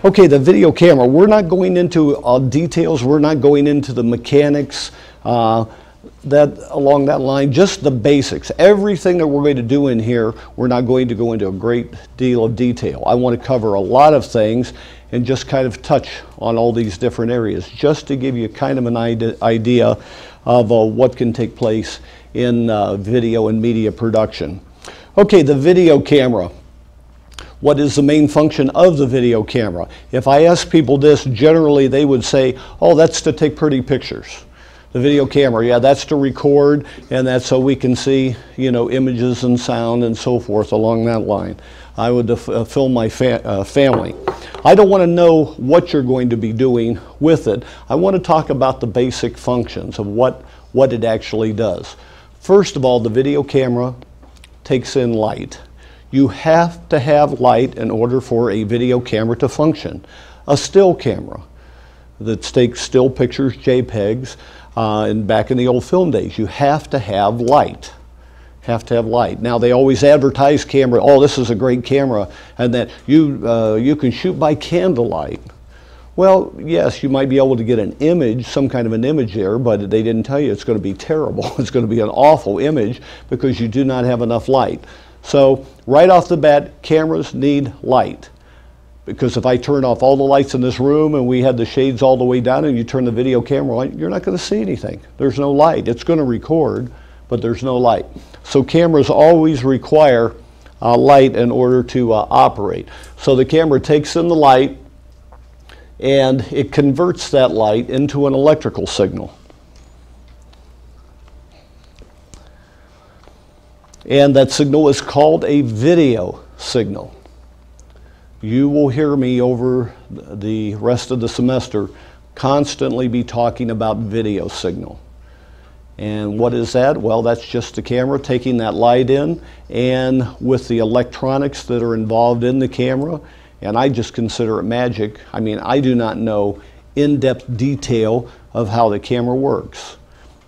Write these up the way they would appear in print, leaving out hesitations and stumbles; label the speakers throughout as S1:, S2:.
S1: Okay, the video camera. We're not going into details. We're not going into the mechanics along that line. Just the basics. Everything that we're going to do in here, we're not going to go into a great deal of detail. I want to cover a lot of things and just kind of touch on all these different areas, just to give you kind of an idea of what can take place in video and media production. Okay, the video camera. What is the main function of the video camera? If I ask people this, generally they would say, oh, that's to take pretty pictures. The video camera, yeah, that's to record, and that's so we can see, you know, images and sound and so forth along that line. I would film my family. I don't want to know what you're going to be doing with it. I want to talk about the basic functions of what it actually does. First of all, the video camera takes in light. You have to have light in order for a video camera to function. A still camera that takes still pictures, JPEGs, and back in the old film days, you have to have light. Have to have light. Now they always advertise camera, oh, this is a great camera, and that you can shoot by candlelight. Well, yes, you might be able to get an image, some kind of an image there, but they didn't tell you it's going to be terrible. It's going to be an awful image because you do not have enough light. So right off the bat, cameras need light. Because if I turn off all the lights in this room and we had the shades all the way down and you turn the video camera on, you're not going to see anything. There's no light. It's going to record, but there's no light. So cameras always require light in order to operate. So the camera takes in the light and it converts that light into an electrical signal. And that signal is called a video signal. You will hear me over the rest of the semester constantly be talking about video signal. And what is that? Well, that's just the camera taking that light in, and with the electronics that are involved in the camera, and I just consider it magic. I mean, I do not know in-depth detail of how the camera works.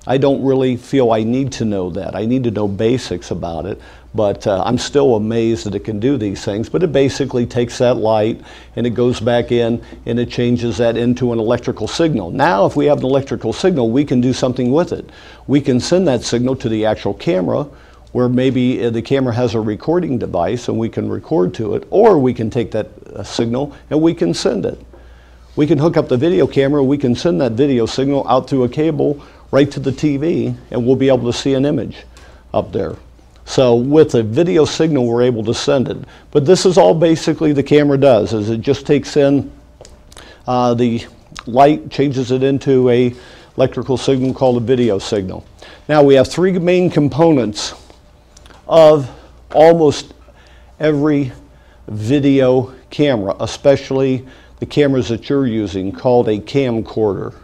S1: I don't really feel I need to know that. I need to know basics about it, but I'm still amazed that it can do these things. But it basically takes that light and it goes back in and it changes that into an electrical signal. Now, if we have an electrical signal, we can do something with it. We can send that signal to the actual camera, where maybe the camera has a recording device and we can record to it, or we can take that signal and we can send it. We can hook up the video camera, we can send that video signal out through a cable right to the TV, and we'll be able to see an image up there. So with a video signal, we're able to send it. But this is all basically the camera does, is it just takes in the light, changes it into a electrical signal called a video signal. Now we have three main components of almost every video camera, especially the cameras that you're using, called a camcorder.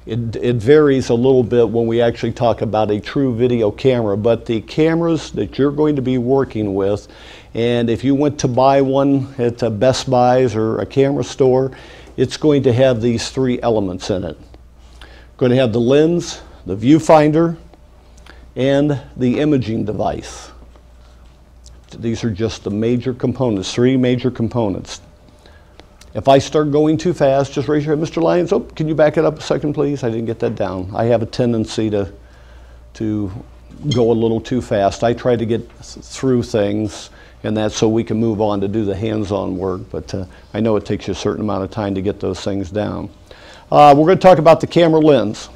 S1: It varies a little bit when we actually talk about a true video camera, but the cameras that you're going to be working with, and if you went to buy one at a Best Buy's or a camera store, it's going to have these three elements in it. Going to have the lens, the viewfinder, and the imaging device. These are just the major components, three major components. If I start going too fast, just raise your hand. Mr. Lyons, oh, can you back it up a second, please? I didn't get that down. I have a tendency to go a little too fast. I try to get through things and that so we can move on to do the hands-on work, but I know it takes you a certain amount of time to get those things down. We're going to talk about the camera lens.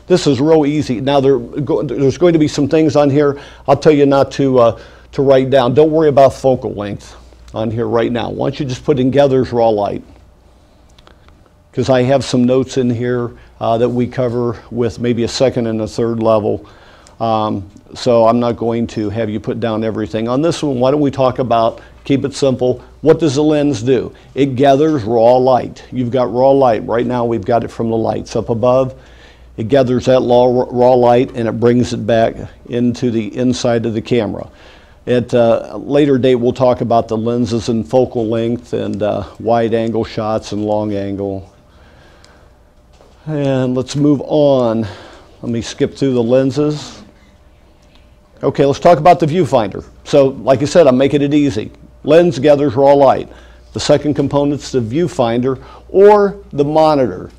S1: This is real easy. Now there's going to be some things on here I'll tell you not to write down. Don't worry about focal length on here right now. Why don't you just put in Gether's raw light? Because I have some notes in here that we cover with maybe a second and a third level. So I'm not going to have you put down everything. On this one, why don't we talk about, keep it simple, what does the lens do? It gathers raw light. You've got raw light. Right now we've got it from the lights up above. It gathers that raw light and it brings it back into the inside of the camera. At a later date, we'll talk about the lenses and focal length and wide angle shots and long angle. And let's move on. Let me skip through the lenses. Okay, let's talk about the viewfinder. So, like I said, I'm making it easy. Lens gathers raw light. The second component is the viewfinder or the monitor.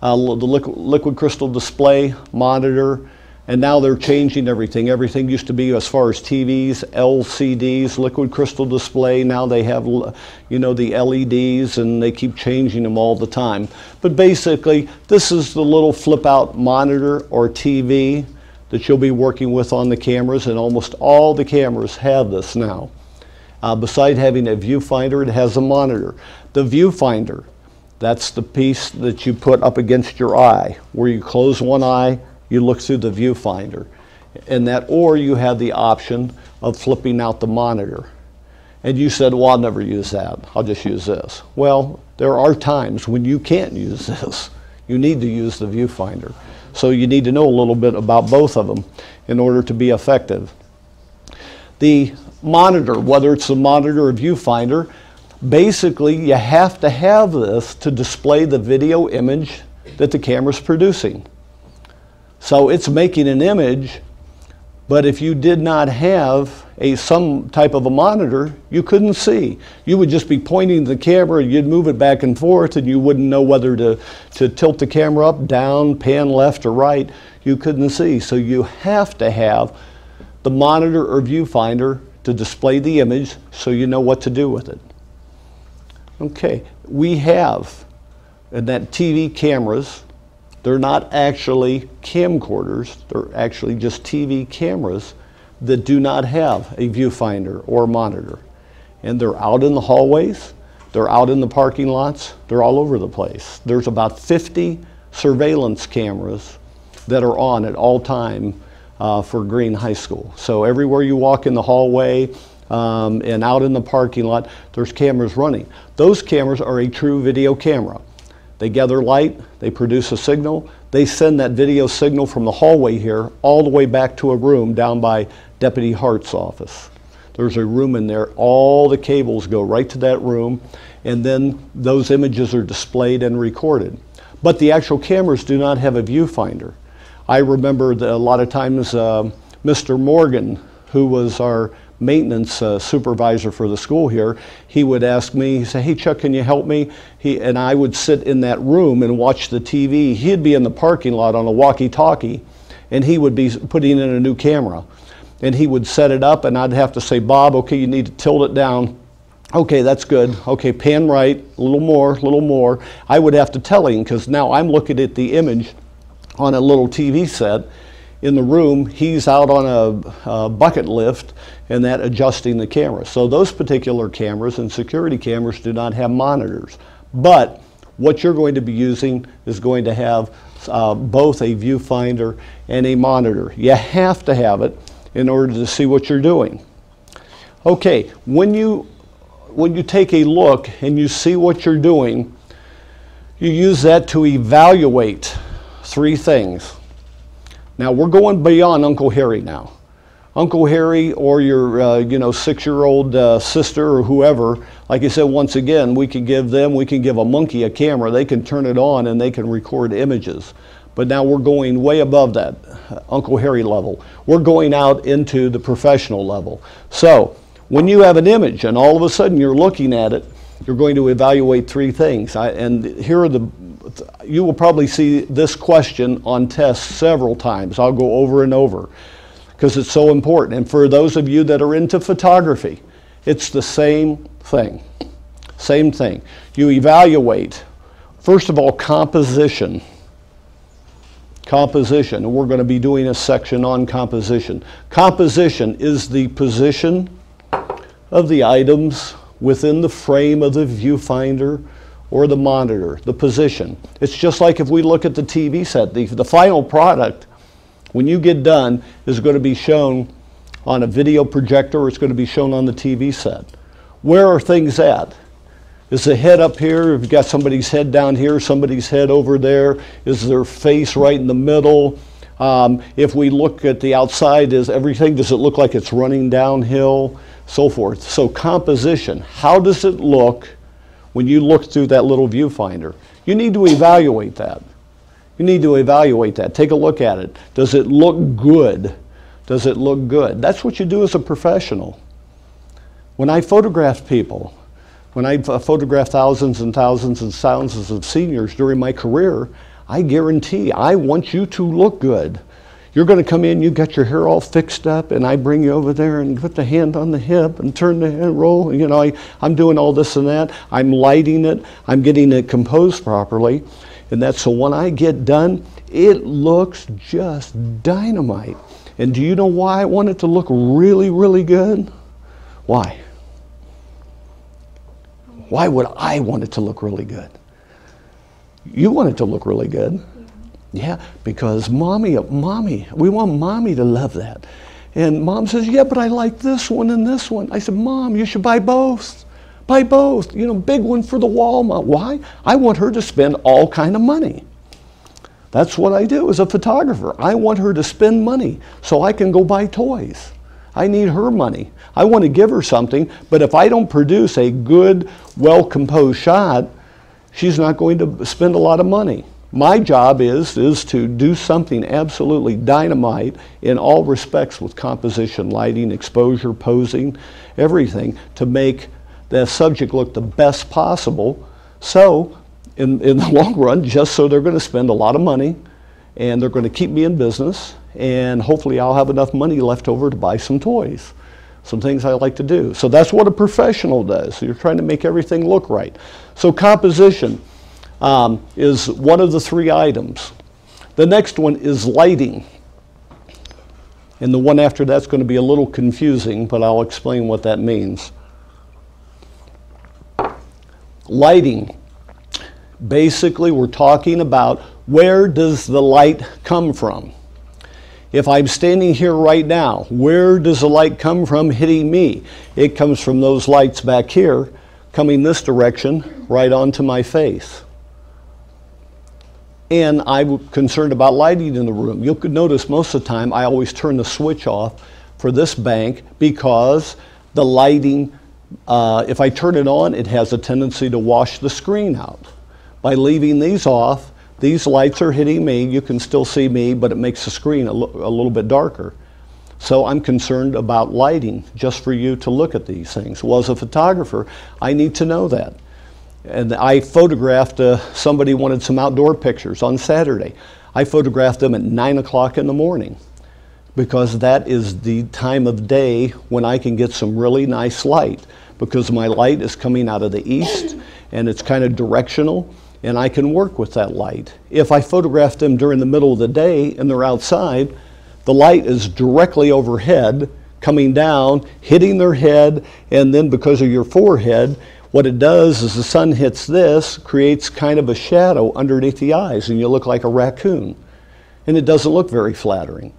S1: The liquid crystal display monitor, and now they're changing everything. Everything used to be, as far as TVs, LCDs, liquid crystal display. Now they have, you know, the LEDs, and they keep changing them all the time. But basically, this is the little flip-out monitor or TV that you'll be working with on the cameras, and almost all the cameras have this now. Besides having a viewfinder, it has a monitor. The viewfinder, that's the piece that you put up against your eye, where you close one eye, you look through the viewfinder. And that, or you have the option of flipping out the monitor. And you said, well, I'll never use that. I'll just use this. Well, there are times when you can't use this. You need to use the viewfinder. So you need to know a little bit about both of them in order to be effective. The monitor, whether it's the monitor or viewfinder, basically you have to have this to display the video image that the camera's producing. So it's making an image, but if you did not have some type of a monitor, you couldn't see. You would just be pointing the camera, you'd move it back and forth, and you wouldn't know whether to tilt the camera up, down, pan left or right. You couldn't see. So you have to have the monitor or viewfinder to display the image so you know what to do with it. Okay, we have in that TV cameras. They're not actually camcorders, they're actually just TV cameras that do not have a viewfinder or monitor. And they're out in the hallways, they're out in the parking lots, they're all over the place. There's about 50 surveillance cameras that are on at all time for Green High School. So everywhere you walk in the hallway and out in the parking lot, there's cameras running. Those cameras are a true video camera. They gather light, they produce a signal, they send that video signal from the hallway here all the way back to a room down by Deputy Hart's office. There's a room in there, all the cables go right to that room, and then those images are displayed and recorded. But the actual cameras do not have a viewfinder. I remember that a lot of times Mr. Morgan, who was our maintenance supervisor for the school here, he would ask me, he'd say, hey Chuck, can you help me? And I would sit in that room and watch the TV. He'd be in the parking lot on a walkie-talkie, and he would be putting in a new camera. And he would set it up, and I'd have to say, Bob, okay, you need to tilt it down. Okay, that's good. Okay, pan right, a little more, a little more. I would have to tell him, because now I'm looking at the image on a little TV set in the room. He's out on a bucket lift, and that adjusting the camera. So those particular cameras and security cameras do not have monitors. But what you're going to be using is going to have both a viewfinder and a monitor. You have to have it in order to see what you're doing. Okay, when you take a look and you see what you're doing, you use that to evaluate three things. Now we're going beyond Uncle Harry now. Uncle Harry or your 6-year-old sister or whoever, like I said, once again, we can give a monkey a camera, they can turn it on and they can record images. But now we're going way above that Uncle Harry level. We're going out into the professional level. So when you have an image and all of a sudden you're looking at it, you're going to evaluate three things. You will probably see this question on tests several times. I'll go over and over because it's so important. And for those of you that are into photography, it's the same thing. Same thing. You evaluate, first of all, composition. Composition, and we're going to be doing a section on composition. Composition is the position of the items within the frame of the viewfinder or the monitor, the position. It's just like if we look at the TV set, the final product, when you get done, is going to be shown on a video projector, or it's going to be shown on the TV set. Where are things at? Is the head up here? If you've got somebody's head down here, somebody's head over there, is their face right in the middle? If we look at the outside, does it look like it's running downhill? So forth. So composition, how does it look when you look through that little viewfinder? You need to evaluate that. You need to evaluate that. Take a look at it. Does it look good? Does it look good? That's what you do as a professional. When I photograph people, When I've photographed thousands and thousands and thousands of seniors during my career, I guarantee I want you to look good. You're going to come in, you got your hair all fixed up, and I bring you over there and put the hand on the hip and turn the head, roll. You know, I'm doing all this and that. I'm lighting it. I'm getting it composed properly. And that's so when I get done, it looks just dynamite. And do you know why I want it to look really, really good? Why? Why would I want it to look really good? You want it to look really good. Yeah, because mommy, we want mommy to love that. And mom says, yeah, but I like this one and this one. I said, Mom, you should buy both. Buy both, you know, big one for the wall mount. Why? I want her to spend all kind of money. That's what I do as a photographer. I want her to spend money so I can go buy toys. I need her money. I want to give her something, but if I don't produce a good, well-composed shot, she's not going to spend a lot of money. My job is to do something absolutely dynamite in all respects with composition, lighting, exposure, posing, everything to make the subject look the best possible. So in the long run, just so they're going to spend a lot of money and they're going to keep me in business, and hopefully I'll have enough money left over to buy some toys, some things I like to do. So that's what a professional does. So you're trying to make everything look right. So composition is one of the three items. The next one is lighting. And the one after that's going to be a little confusing, but I'll explain what that means. Lighting. Basically, we're talking about where does the light come from? If I'm standing here right now, where does the light come from hitting me? It comes from those lights back here, coming this direction, right onto my face. And I'm concerned about lighting in the room. You could notice most of the time I always turn the switch off for this bank because the lighting, if I turn it on, it has a tendency to wash the screen out. By leaving these off, these lights are hitting me. You can still see me, but it makes the screen a little bit darker. So I'm concerned about lighting just for you to look at these things. Well, as a photographer, I need to know that. And I photographed, somebody wanted some outdoor pictures on Saturday. I photographed them at 9 o'clock in the morning because that is the time of day when I can get some really nice light, because my light is coming out of the east and it's kind of directional, and I can work with that light. If I photograph them during the middle of the day and they're outside, the light is directly overhead, coming down, hitting their head, and then because of your forehead, what it does is the sun hits this, creates kind of a shadow underneath the eyes, and you look like a raccoon. And it doesn't look very flattering.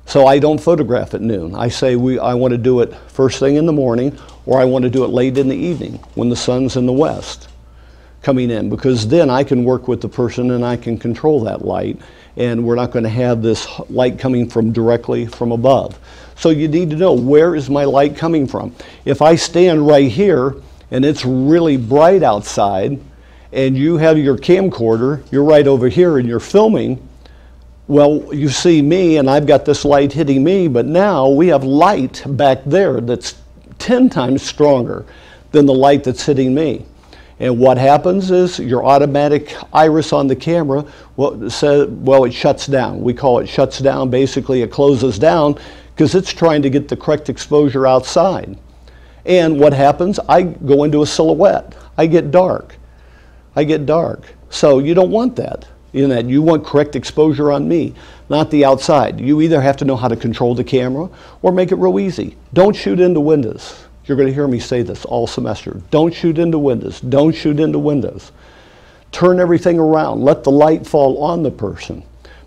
S1: So I don't photograph at noon. I say I want to do it first thing in the morning, or I want to do it late in the evening when the sun's in the west coming in, because then I can work with the person and I can control that light, and we're not going to have this light coming from directly from above. So you need to know, where is my light coming from? If I stand right here and it's really bright outside and you have your camcorder, you're right over here and you're filming, well, you see me and I've got this light hitting me, but now we have light back there that's 10 times stronger than the light that's hitting me. And what happens is your automatic iris on the camera, well, it shuts down. We call it shuts down. Basically, it closes down because it's trying to get the correct exposure outside. And what happens? I go into a silhouette. I get dark. I get dark. So you don't want that. You want correct exposure on me, not the outside. You either have to know how to control the camera or make it real easy. Don't shoot into windows. You're going to hear me say this all semester. Don't shoot into windows. Don't shoot into windows. Turn everything around. Let the light fall on the person.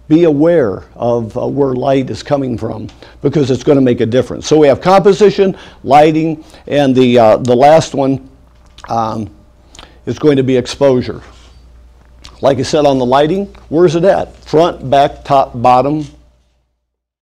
S1: Be aware of where light is coming from, because it's going to make a difference. So we have composition, lighting, and the last one is going to be exposure. Like I said on the lighting, where's it at? Front, back, top, bottom,